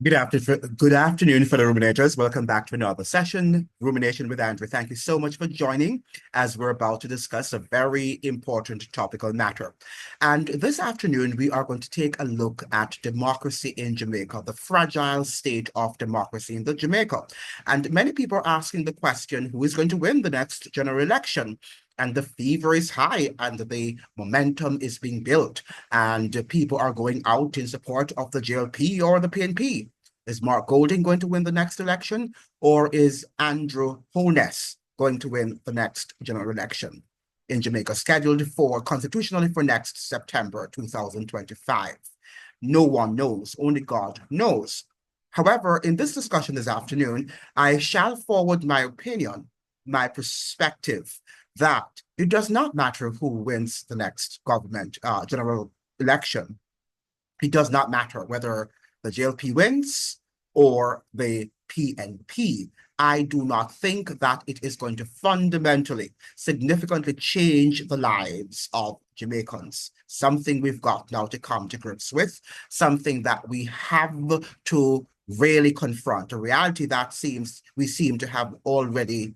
Good afternoon, fellow ruminators. Welcome back to another session, Rumination with Andrew. Thank you so much for joining as we're about to discuss a very important topical matter. And this afternoon, we are going to take a look at democracy in Jamaica, the fragile state of democracy in Jamaica. And many people are asking the question, who is going to win the next general election? And the fever is high and the momentum is being built. And people are going out in support of the JLP or the PNP. Is Mark Golding going to win the next election, or is Andrew Holness going to win the next general election in Jamaica, scheduled constitutionally for next September 2025? No one knows, only God knows. However, in this discussion this afternoon, I shall forward my opinion, my perspective, that it does not matter who wins the next government general election. It does not matter whether the JLP wins or the PNP. I do not think that it is going to fundamentally, significantly change the lives of Jamaicans. Something we've got now to come to grips with, something that we have to really confront, a reality that we seem to have already,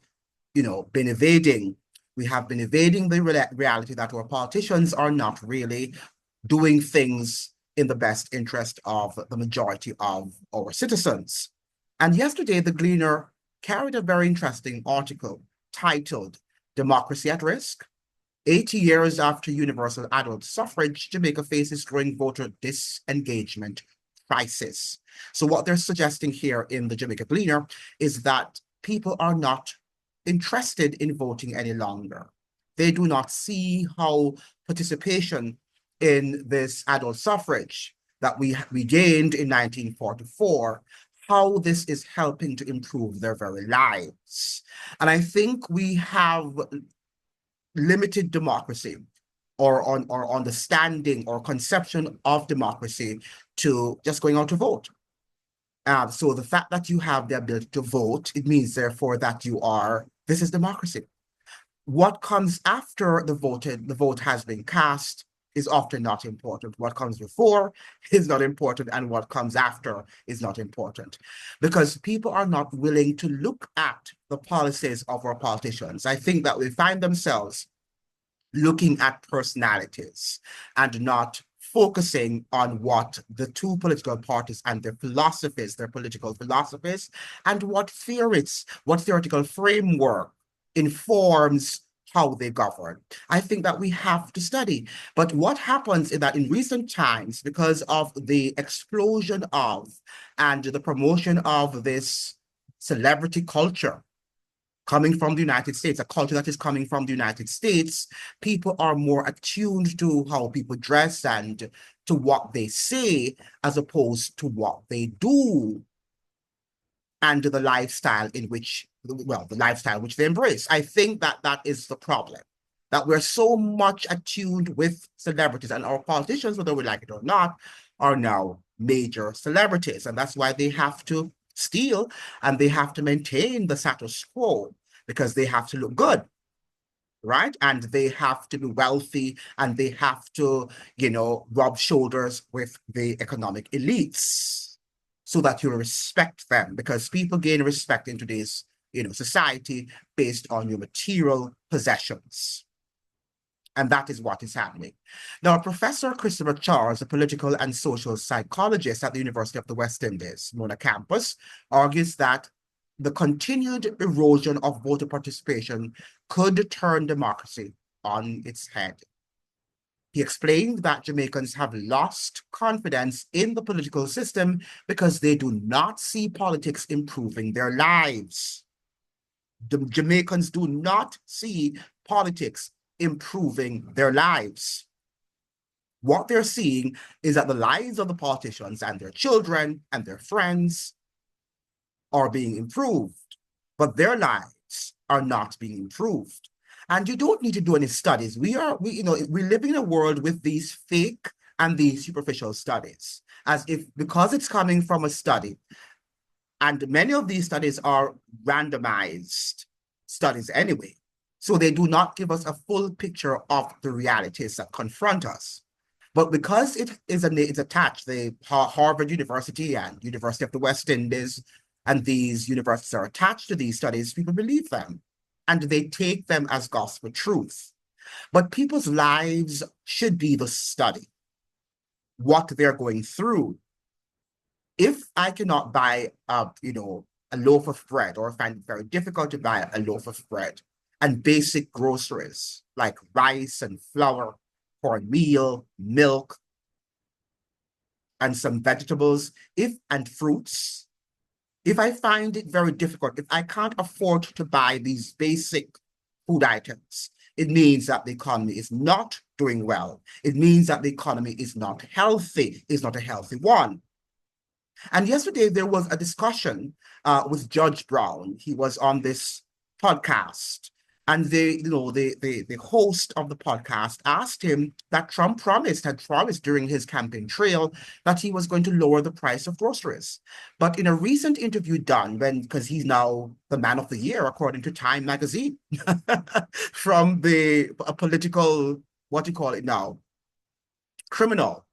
been evading. We have been evading the reality that our politicians are not really doing things in the best interest of the majority of our citizens. And yesterday, the Gleaner carried a very interesting article titled Democracy at Risk. 80 years after universal adult suffrage, Jamaica faces growing voter disengagement crisis. So what they're suggesting here in the Jamaica Gleaner is that people are not interested in voting any longer. They do not see how participation in this adult suffrage that we gained in 1944, how this is helping to improve their very lives. And I think we have limited democracy or understanding or conception of democracy to just going out to vote. So the fact that you have the ability to vote, it means therefore that this is democracy. What comes after the vote has been cast is often not important. What comes before is not important, and what comes after is not important. Because people are not willing to look at the policies of our politicians. I think that we find themselves looking at personalities and not focusing on what the two political parties and their philosophies, their political philosophies, and what theoretical framework informs how they govern. I think that we have to study. But what happens is that in recent times, because of the explosion of and the promotion of this celebrity culture coming from the United States, a culture that is coming from the United States, people are more attuned to how people dress and to what they say as opposed to what they do and the lifestyle which they embrace. I think that that is the problem, that we're so much attuned with celebrities, and our politicians, whether we like it or not, are now major celebrities. And that's why they have to steal and they have to maintain the status quo because they have to look good, right? And they have to be wealthy and they have to, rub shoulders with the economic elites so that you respect them, because people gain respect in today's, society based on your material possessions. And that is what is happening. Now, Professor Christopher Charles, a political and social psychologist at the University of the West Indies, Mona campus, argues that the continued erosion of voter participation could turn democracy on its head. He explained that Jamaicans have lost confidence in the political system because they do not see politics improving their lives. The Jamaicans do not see politics improving their lives. What they're seeing is that the lives of the politicians and their children and their friends are being improved, but their lives are not being improved. And you don't need to do any studies. We live in a world with these fake and these superficial studies, as if because it's coming from a study, and many of these studies are randomized studies anyway. So they do not give us a full picture of the realities that confront us. But because it's attached, the Harvard University and University of the West Indies and these universities are attached to these studies, people believe them and they take them as gospel truth. But people's lives should be the study, what they're going through. If I cannot buy a loaf of bread, or find it very difficult to buy a loaf of bread and basic groceries like rice and flour, cornmeal, milk, and some vegetables, and fruits, if I find it very difficult, if I can't afford to buy these basic food items, it means that the economy is not doing well. It means that the economy is not healthy, is not a healthy one. And yesterday there was a discussion with Judge Brown. He was on this podcast, and the host of the podcast asked him that Trump had promised during his campaign trail that he was going to lower the price of groceries. But in a recent interview done, because he's now the man of the year according to Time magazine, from a political, what do you call it now, criminal.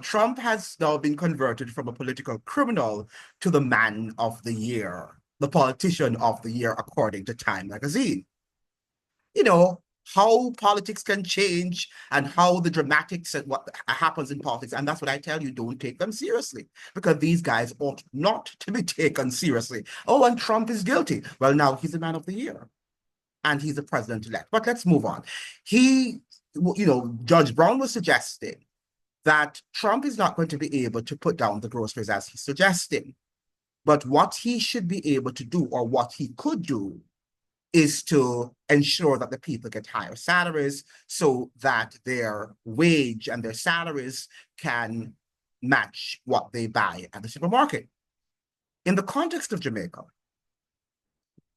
Trump has now been converted from a political criminal to the man of the year, the politician of the year, according to Time magazine. You know, how politics can change and how the dramatics and what happens in politics. And that's what I tell you, don't take them seriously, because these guys ought not to be taken seriously. Oh, and Trump is guilty. Well, now he's the man of the year and he's the president-elect. But let's move on. Judge Brown was suggesting that Trump is not going to be able to put down the groceries as he's suggesting. But what he should be able to do, or what he could do, is to ensure that the people get higher salaries so that their wage and their salaries can match what they buy at the supermarket. In the context of Jamaica,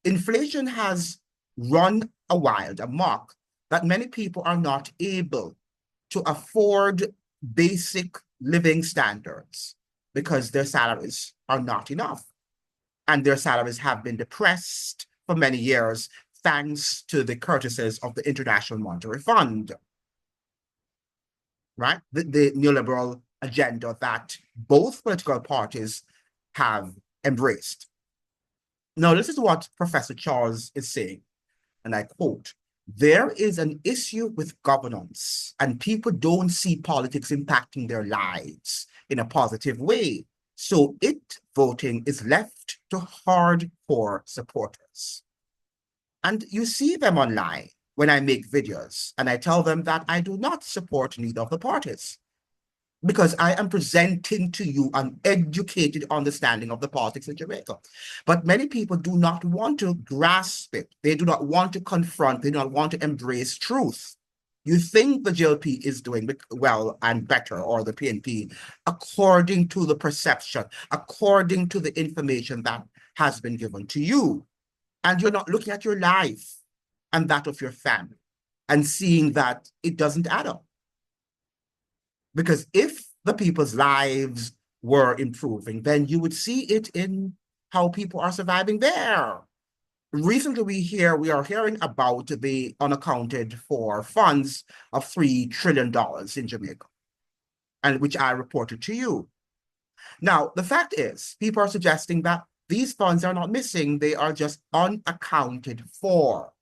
inflation has run amok that many people are not able to afford basic living standards because their salaries are not enough. And their salaries have been depressed for many years, thanks to the courtesies of the International Monetary Fund, right? The neoliberal agenda that both political parties have embraced. Now, this is what Professor Charles is saying, and I quote, "There is an issue with governance, and people don't see politics impacting their lives in a positive way. So voting is left to hardcore supporters." And you see them online when I make videos, and I tell them that I do not support neither of the parties, because I am presenting to you an educated understanding of the politics in Jamaica. But many people do not want to grasp it. They do not want to confront, they do not want to embrace truth. You think the JLP is doing well and better, or the PNP, according to the perception, according to the information that has been given to you. And you're not looking at your life and that of your family and seeing that it doesn't add up. Because if the people's lives were improving, then you would see it in how people are surviving there. Recently, we are hearing about the unaccounted for funds of $3 trillion in Jamaica, and which I reported to you. Now, the fact is, people are suggesting that these funds are not missing, they are just unaccounted for.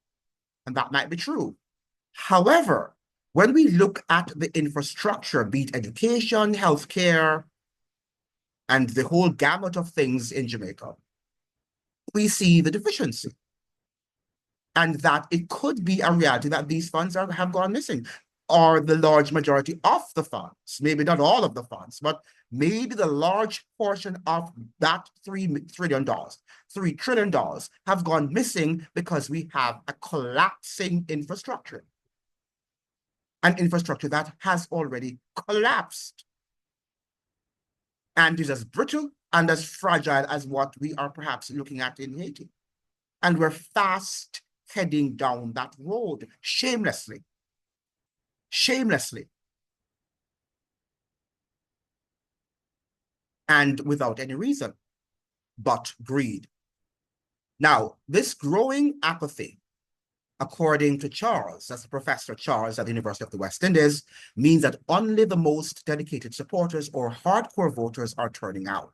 And that might be true. However, when we look at the infrastructure, be it education, healthcare, and the whole gamut of things in Jamaica, we see the deficiency. And that it could be a reality that these funds have gone missing, or the large majority of the funds, maybe not all of the funds, but maybe the large portion of that $3 trillion have gone missing because we have a collapsing infrastructure. An infrastructure that has already collapsed and is as brittle and as fragile as what we are perhaps looking at in Haiti. And we're fast heading down that road shamelessly. Shamelessly. And without any reason but greed. Now, this growing apathy according to Charles, that's Professor Charles at the University of the West Indies, means that only the most dedicated supporters or hardcore voters are turning out.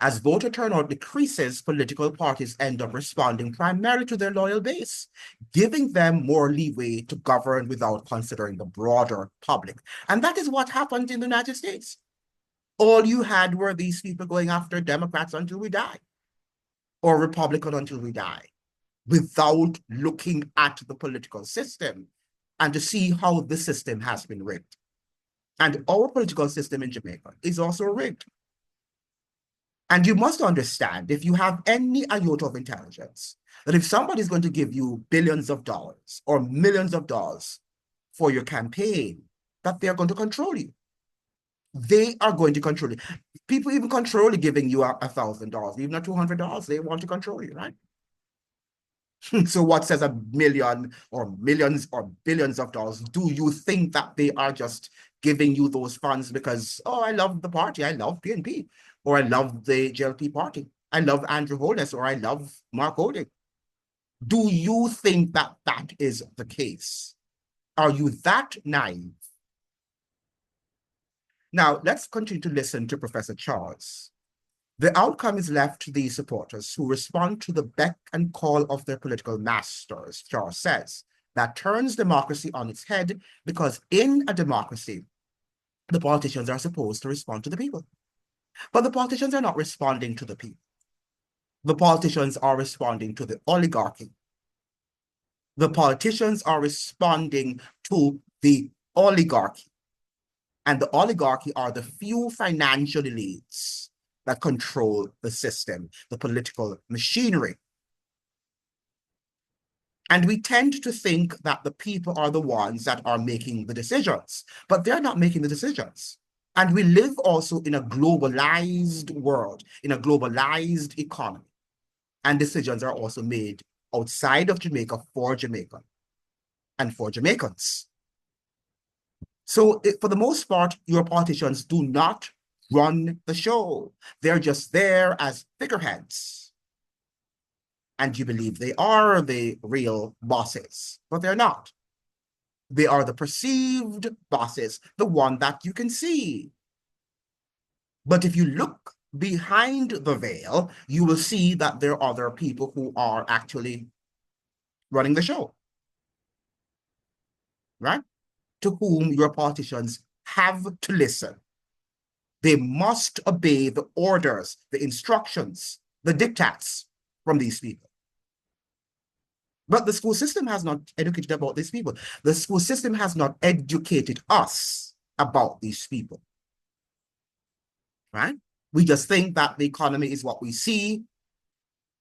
As voter turnout decreases, political parties end up responding primarily to their loyal base, giving them more leeway to govern without considering the broader public. And that is what happened in the United States. All you had were these people going after Democrats until we die, or Republican until we die, without looking at the political system and to see how the system has been rigged. And our political system in Jamaica is also rigged. And you must understand, if you have any iota of intelligence, that if somebody is going to give you billions of dollars or millions of dollars for your campaign, that they are going to control you. They are going to control you. People even control giving you $1,000, even $200. They want to control you, right? So what says a million or millions or billions of dollars? Do you think that they are just giving you those funds because, oh, I love the party, I love PNP, or I love the JLP party, I love Andrew Holness, or I love Mark Oding? Do you think that that is the case? Are you that naive? Now, let's continue to listen to Professor Charles. The outcome is left to the supporters who respond to the beck and call of their political masters, Charles says. That turns democracy on its head because in a democracy, the politicians are supposed to respond to the people. But the politicians are not responding to the people. The politicians are responding to the oligarchy. The politicians are responding to the oligarchy. And the oligarchy are the few financial elites that control the system, the political machinery. And we tend to think that the people are the ones that are making the decisions, but they're not making the decisions. And we live also in a globalized world, in a globalized economy. And decisions are also made outside of Jamaica for Jamaica and for Jamaicans. So for the most part, your politicians do not run the show. They're just there as figureheads. And you believe they are the real bosses, but they're not. They are the perceived bosses, the one that you can see. But if you look behind the veil, you will see that there are other people who are actually running the show, right? To whom your politicians have to listen. They must obey the orders, the instructions, the diktats from these people. But the school system has not educated about these people. The school system has not educated us about these people, right? We just think that the economy is what we see.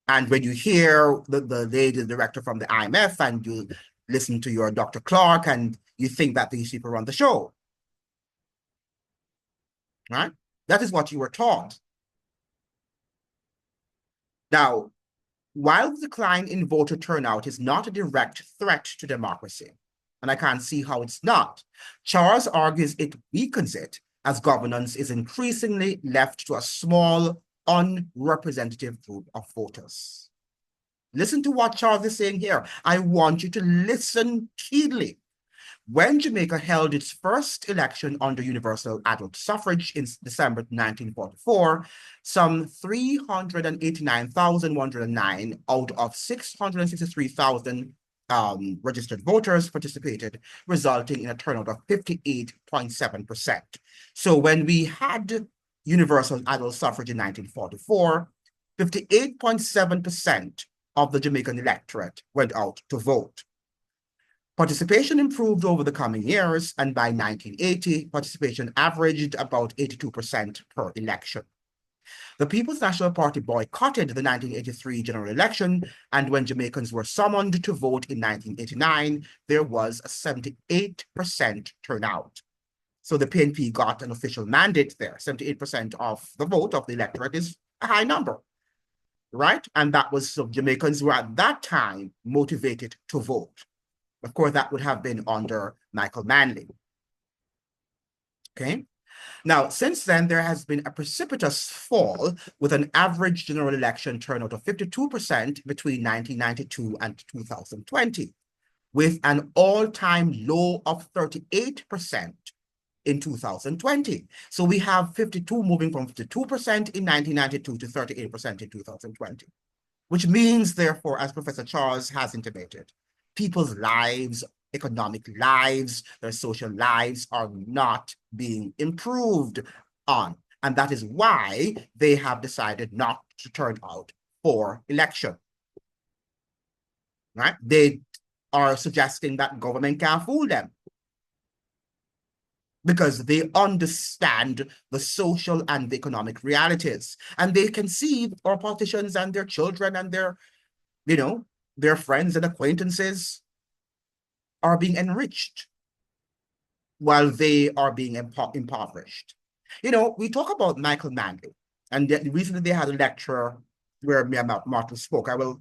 And when you hear the lady director from the IMF and you listen to your Dr. Clark and you think that these people run the show, right? That is what you were taught. Now, while the decline in voter turnout is not a direct threat to democracy, and I can't see how it's not, Charles argues it weakens it as governance is increasingly left to a small, unrepresentative group of voters. Listen to what Charles is saying here. I want you to listen keenly. When Jamaica held its first election under universal adult suffrage in December 1944, some 389,109 out of 663,000 registered voters participated, resulting in a turnout of 58.7%. So when we had universal adult suffrage in 1944, 58.7% of the Jamaican electorate went out to vote. Participation improved over the coming years, and by 1980, participation averaged about 82% per election. The People's National Party boycotted the 1983 general election, and when Jamaicans were summoned to vote in 1989, there was a 78% turnout. So the PNP got an official mandate there. 78% of the vote of the electorate is a high number, right? And that was, so Jamaicans were at that time motivated to vote. Of course, that would have been under Michael Manley. Okay. Now, since then, there has been a precipitous fall with an average general election turnout of 52% between 1992 and 2020. with an all-time low of 38% in 2020. So we have 52 moving from 52% in 1992 to 38% in 2020, which means, therefore, as Professor Charles has intimated, people's lives, economic lives, their social lives are not being improved on. And that is why they have decided not to turn out for election. Right? They are suggesting that government can't fool them because they understand the social and the economic realities. And they can see our politicians and their children and their friends and acquaintances are being enriched while they are being impoverished. We talk about Michael Manley, and recently they had a lecture where me and Martin spoke. I will,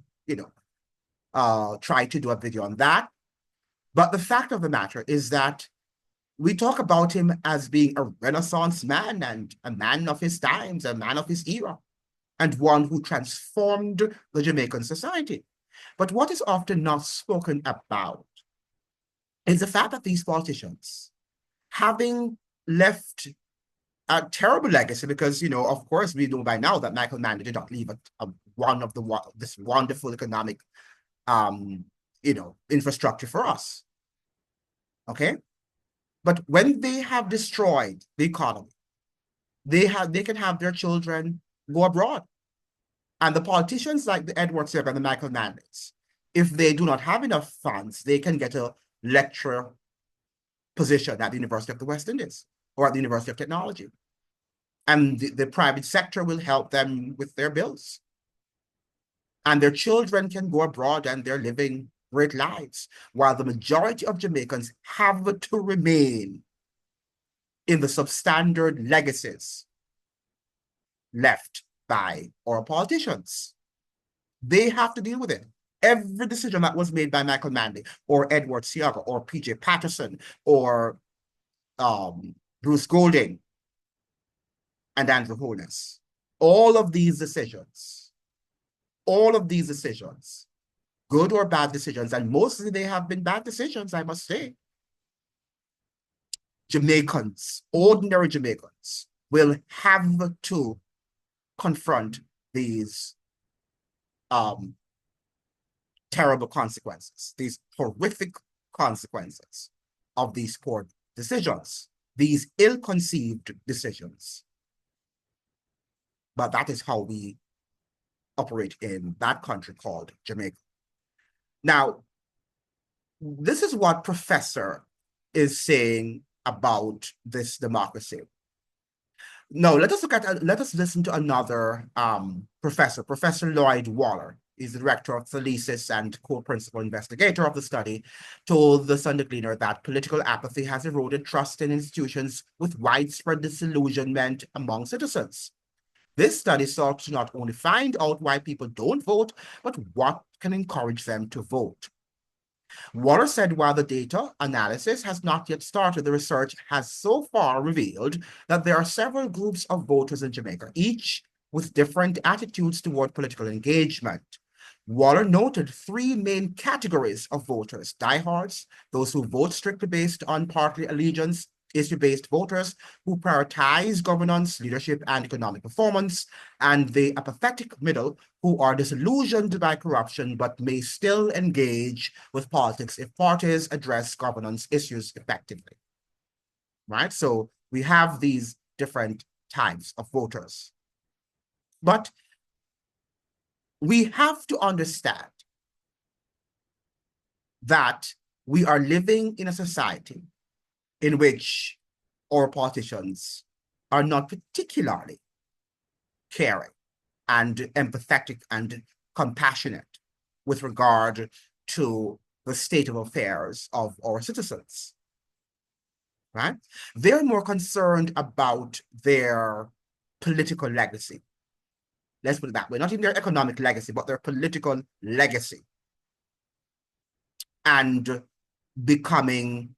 try to do a video on that. But the fact of the matter is that we talk about him as being a Renaissance man and a man of his times, a man of his era, and one who transformed the Jamaican society. But what is often not spoken about is the fact that these politicians, having left a terrible legacy, because, of course, we know by now that Michael Manley did not leave this wonderful economic, infrastructure for us. Okay? But when they have destroyed the economy, they can have their children go abroad. And the politicians like the Edward Sirk and the Michael Manleys, if they do not have enough funds, they can get a lecturer position at the University of the West Indies or at the University of Technology. And the private sector will help them with their bills. And their children can go abroad and they're living great lives, while the majority of Jamaicans have to remain in the substandard legacies left by our politicians. They have to deal with it. Every decision that was made by Michael Manley or Edward Siaga or P.J. Patterson or Bruce Golding and Andrew Holness, all of these decisions, good or bad decisions, and mostly they have been bad decisions, I must say. Jamaicans, ordinary Jamaicans, will have to confront these terrible consequences, these horrific consequences of these poor decisions, these ill-conceived decisions. But that is how we operate in that country called Jamaica. Now, this is what Professor is saying about this democracy. No, let us listen to another professor, Professor Lloyd Waller. He's the director of Thesis and co-principal investigator of the study, told the Sunday Gleaner that political apathy has eroded trust in institutions with widespread disillusionment among citizens. This study sought to not only find out why people don't vote, but what can encourage them to vote. Waller said while the data analysis has not yet started, the research has so far revealed that there are several groups of voters in Jamaica, each with different attitudes toward political engagement. Waller noted three main categories of voters: diehards, those who vote strictly based on party allegiance; issue-based voters who prioritize governance, leadership, and economic performance; and the apathetic middle, who are disillusioned by corruption but may still engage with politics if parties address governance issues effectively. Right? So we have these different types of voters. But we have to understand that we are living in a society in which our politicians are not particularly caring and empathetic and compassionate with regard to the state of affairs of our citizens, right? They're more concerned about their political legacy. Let's put it that way. Not even their economic legacy, but their political legacy. And becoming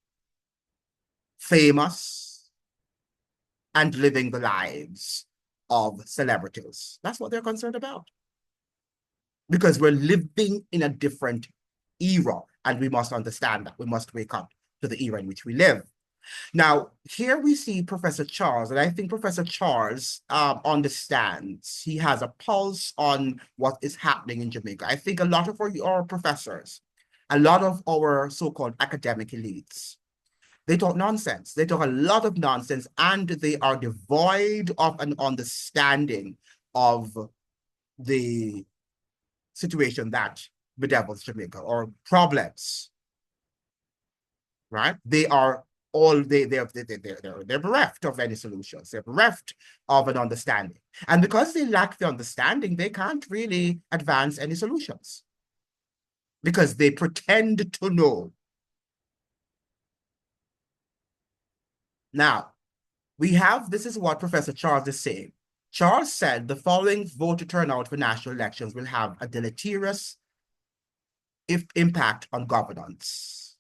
famous and living the lives of celebrities. That's what they're concerned about. Because we're living in a different era. And we must understand that. We must wake up to the era in which we live. Now, here we see Professor Charles, and I think Professor Charles understands. He has a pulse on what is happening in Jamaica. I think a lot of our professors, a lot of our so-called academic elites, they talk nonsense. They talk a lot of nonsense, and they are devoid of an understanding of the situation that bedevils Jamaica or problems, right? They are all they're bereft of any solutions. They're bereft of an understanding, and because they lack the understanding, they can't really advance any solutions because they pretend to know. Now, this is what Professor Charles is saying. Charles said the following voter turnout for national elections will have a deleterious impact on governance.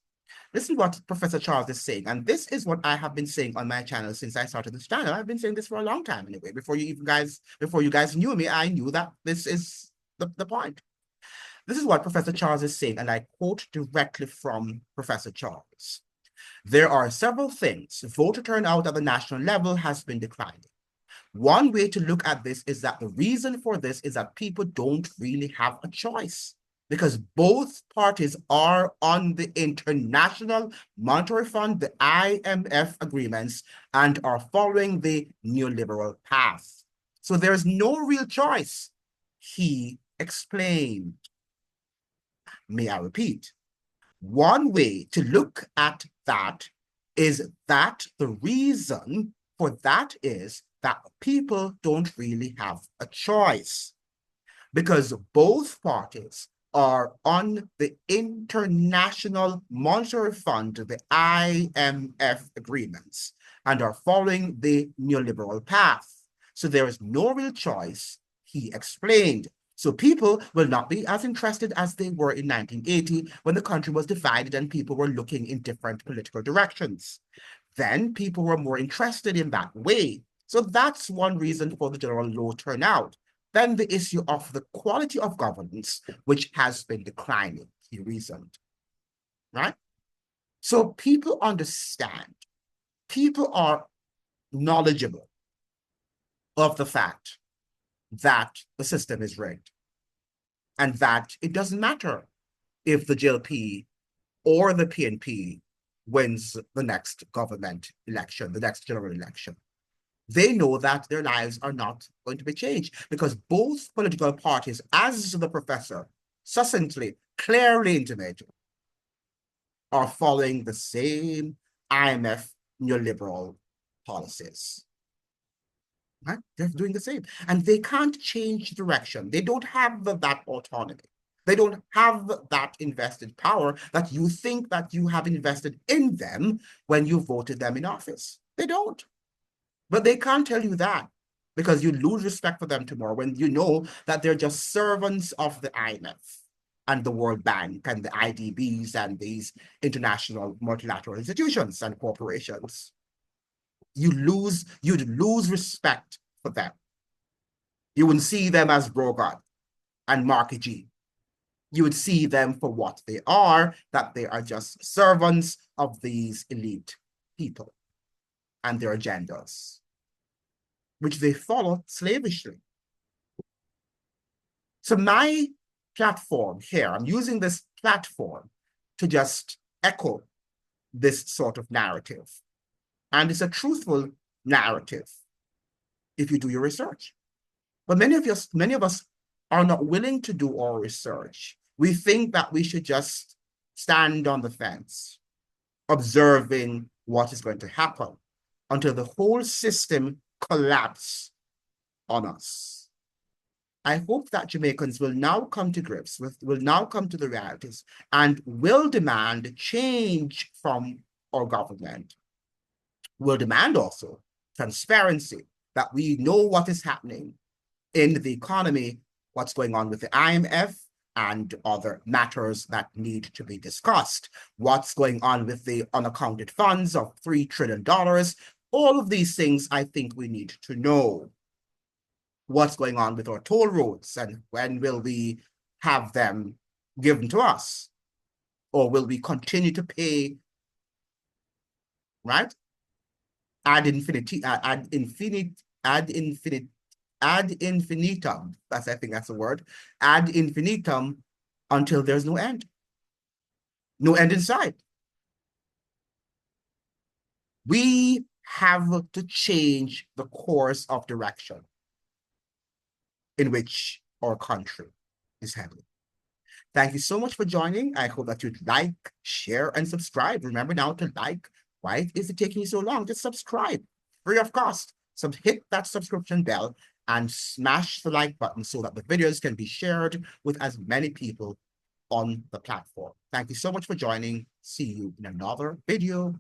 Listen to what Professor Charles is saying, and this is what I have been saying on my channel since I started this channel. I've been saying this for a long time anyway. Before you guys knew me, I knew that this is the point. This is what Professor Charles is saying, and I quote directly from Professor Charles. There are several things. Voter turnout at the national level has been declining. One way to look at this is that the reason for this is that people don't really have a choice because both parties are on the International Monetary Fund, the IMF agreements, and are following the neoliberal path. So there's no real choice, he explained. May I repeat? One way to look at that is that the reason for that is that people don't really have a choice because both parties are on the International Monetary Fund, the IMF agreements, and are following the neoliberal path. So there is no real choice, he explained. So people will not be as interested as they were in 1980 when the country was divided and people were looking in different political directions. Then people were more interested in that way. So that's one reason for the general low turnout. Then the issue of the quality of governance, which has been declining, he reasoned, right? So people understand, people are knowledgeable of the fact that the system is rigged and that it doesn't matter if the JLP or the PNP wins the next government election, the next general election. They know that their lives are not going to be changed because both political parties, as the professor succinctly, clearly intimated, are following the same IMF neoliberal policies. Right? They're doing the same. And they can't change direction. They don't have that autonomy. They don't have that invested power that you think that you have invested in them when you voted them in office. They don't. But they can't tell you that because you lose respect for them tomorrow when you know that they're just servants of the IMF and the World Bank and the IDBs and these international multilateral institutions and corporations. You'd lose respect for them. You wouldn't see them as Brogard and Marky G. You would see them for what they are, that they are just servants of these elite people and their agendas, which they follow slavishly. So my platform here, I'm using this platform to just echo this sort of narrative. And it's a truthful narrative if you do your research. But many of us are not willing to do our research. We think that we should just stand on the fence, observing what is going to happen until the whole system collapses on us. I hope that Jamaicans will now come to grips with, will now come to the realities and will demand change from our government, will demand also transparency, that we know what is happening in the economy, what's going on with the IMF and other matters that need to be discussed, what's going on with the unaccounted funds of $3 trillion. All of these things I think we need to know. What's going on with our toll roads and when will we have them given to us? Or will we continue to pay, right? Ad infinity, ad infinitum. I think that's the word. Ad infinitum until there's no end. No end in sight. We have to change the course of direction in which our country is heading. Thank you so much for joining. I hope that you'd like, share, and subscribe. Remember now to like. Why is it taking you so long? Just subscribe, free of cost. So hit that subscription bell and smash the like button so that the videos can be shared with as many people on the platform. Thank you so much for joining. See you in another video.